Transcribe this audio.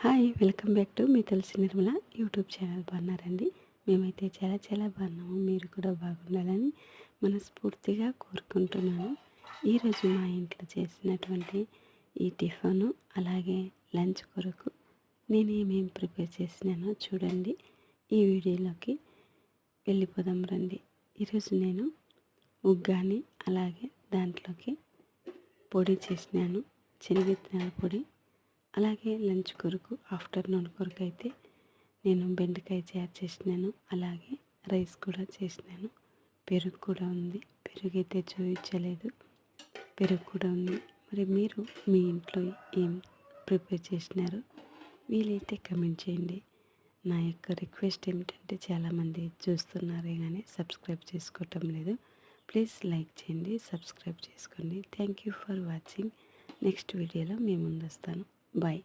Hi welcome back to మీ Tulasi Nirmala YouTube channel. బాగున్నారండి? మేమైతే చాలా బాగున్నాము. మీరు కూడా బాగుండాలని మనస్ఫూర్తిగా కోరుకుంటున్నాను. ఈరోజు మా ఇంట్లో చేసినటువంటి ఈ టిఫను అలాగే లంచ్ కొరకు నేను ఏమేమి ప్రిపేర్ చేసినానో చూడండి. ఈ వీడియోలోకి వెళ్ళిపోదాం రండి. ఈరోజు నేను ఉగ్గాని అలాగే దాంట్లోకి పొడి చేసినాను, శనగిత్తనాల పొడి. అలాగే లంచ్ కొరకు ఆఫ్టర్నూన్ కొరకు అయితే నేను బెండకాయ చారు చేసినాను, అలాగే రైస్ కూడా చేసినాను. పెరుగు కూడా ఉంది. పెరుగు అయితే చూపించలేదు, పెరుగు కూడా ఉంది. మరి మీరు మీ ఇంట్లో ఏం ప్రిపేర్ చేసినారు వీలైతే కమెంట్ చేయండి. నా యొక్క రిక్వెస్ట్ ఏమిటంటే చాలామంది చూస్తున్నారే కానీ సబ్స్క్రైబ్ చేసుకోవటం లేదు. ప్లీజ్ లైక్ చేయండి, సబ్స్క్రైబ్ చేసుకోండి. Thank you for watching. Next వీడియోలో మీ ముందు వస్తాను. బాయ్.